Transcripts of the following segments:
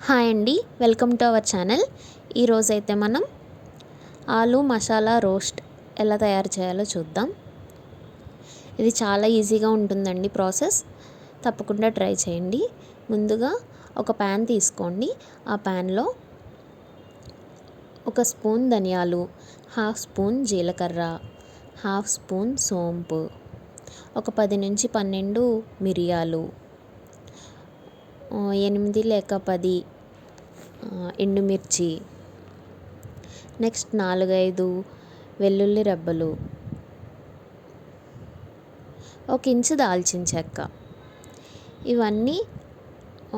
Hi అండి, welcome to our channel. ఈరోజైతే మనం ఆలు మసాలా రోస్ట్ ఎలా తయారు చేయాలో చూద్దాం. ఇది చాలా ఈజీగా ఉంటుందండి ప్రాసెస్, తప్పకుండా ట్రై చేయండి. ముందుగా ఒక ప్యాన్ తీసుకోండి. ఆ ప్యాన్లో 1 స్పూన్ ధనియాలు, 1/2 స్పూన్ జీలకర్ర, 1/2 స్పూన్ సోంపు, ఒక 10 నుంచి 12 మిరియాలు, 8 లేక 10 ఎండుమిర్చి, నెక్స్ట్ 4-5 వెల్లుల్లి రెబ్బలు, 1 ఇంచు దాల్చిన చెక్క. ఇవన్నీ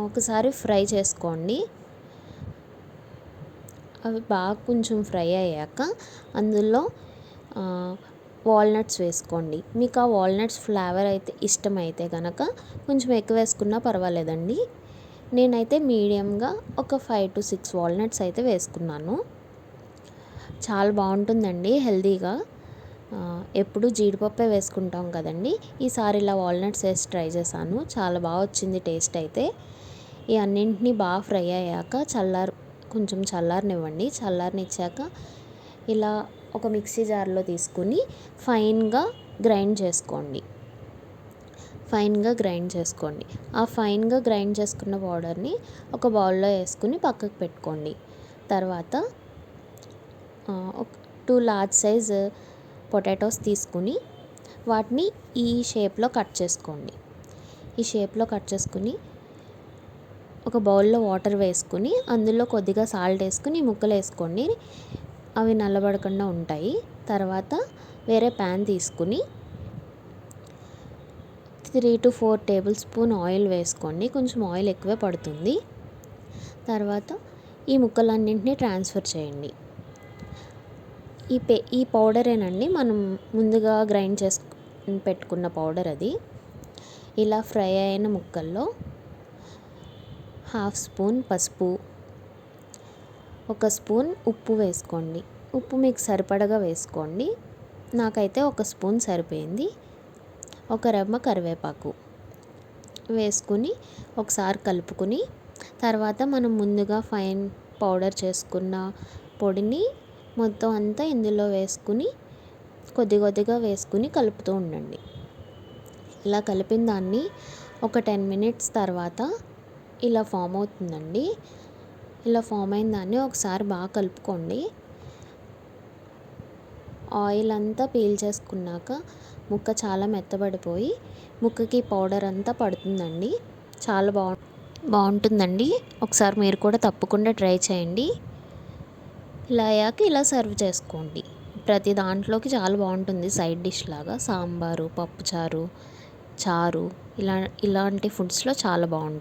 ఒకసారి ఫ్రై చేసుకోండి. అవి బాగా కొంచెం ఫ్రై అయ్యాక అందులో వాల్నట్స్ వేసుకోండి. మీకు ఆ వాల్నట్స్ ఫ్లేవర్ అయితే ఇష్టమైతే కనుక కొంచెం ఎక్కువ వేసుకున్నా పర్వాలేదండి. నేనైతే మీడియంగా ఒక 5 to 6 వాల్నట్స్ అయితే వేసుకున్నాను. చాలా బాగుంటుందండి, హెల్తీగా. ఎప్పుడు జీడిపప్పే వేసుకుంటాం కదండి, ఈసారి ఇలా వాల్నట్స్ వేసి ట్రై చేశాను. చాలా బాగా వచ్చింది టేస్ట్ అయితే. ఈ అన్నింటినీ బాగా ఫ్రై అయ్యాక కొంచెం చల్లారనివ్వండి. చల్లారనిచ్చాక ఇలా ఒక మిక్సీ జార్లో తీసుకుని ఫైన్గా గ్రైండ్ చేసుకోండి. ఆ ఫైన్గా గ్రైండ్ చేసుకున్న పౌడర్ని ఒక బౌల్లో వేసుకుని పక్కకు పెట్టుకోండి. తర్వాత 2 లార్జ్ సైజ్ పొటాటోస్ తీసుకుని వాటిని ఈ షేప్లో కట్ చేసుకుని ఒక బౌల్లో వాటర్ వేసుకుని అందులో కొద్దిగా సాల్ట్ వేసుకుని ముక్కలు వేసుకోండి. అవి నల్లబడకుండా ఉంటాయి. తర్వాత వేరే ప్యాన్ తీసుకుని 3 to 4 టేబుల్ స్పూన్ ఆయిల్ వేసుకోండి. కొంచెం ఆయిల్ ఎక్కువే పడుతుంది. తర్వాత ఈ ముక్కలన్నింటినీ ట్రాన్స్ఫర్ చేయండి. ఈ పౌడరేనండి మనం ముందుగా గ్రైండ్ చేసి పెట్టుకున్న పౌడర్ అది. ఇలా ఫ్రై అయిన ముక్కల్లో 1/2 స్పూన్ పసుపు, 1 స్పూన్ ఉప్పు వేసుకోండి. ఉప్పు మీకు సరిపడగా వేసుకోండి. నాకైతే 1 స్పూన్ సరిపోయింది. 1 రెమ్మ కరివేపాకు వేసుకుని ఒకసారి కలుపుకుని తర్వాత మనం ముందుగా ఫైన్ పౌడర్ చేసుకున్న పొడిని మొత్తం అంతా ఇందులో వేసుకుని కొద్దిగా వేసుకుని కలుపుతూ ఉండండి. ఇలా కలిపిన దాన్ని ఒక 10 minutes తర్వాత ఇలా ఫామ్ అవుతుందండి. ఇలా ఫామ్ అయిన దాన్ని ఒకసారి బాగా కలుపుకోండి. ఆయిల్ అంతా పీల్ చేసుకున్నాక ముక్క చాలా మెత్తబడిపోయి ముక్కకి పౌడర్ అంతా పడుతుందండి. చాలా బాగుంటుందండి. ఒకసారి మీరు కూడా తప్పకుండా ట్రై చేయండి. ఇలా అయ్యాక ఇలా సర్వ్ చేసుకోండి. ప్రతి దాంట్లోకి చాలా బాగుంటుంది. సైడ్ డిష్ లాగా సాంబారు, పప్పుచారు, చారు ఇలాంటి ఫుడ్స్లో చాలా బాగుంటుంది.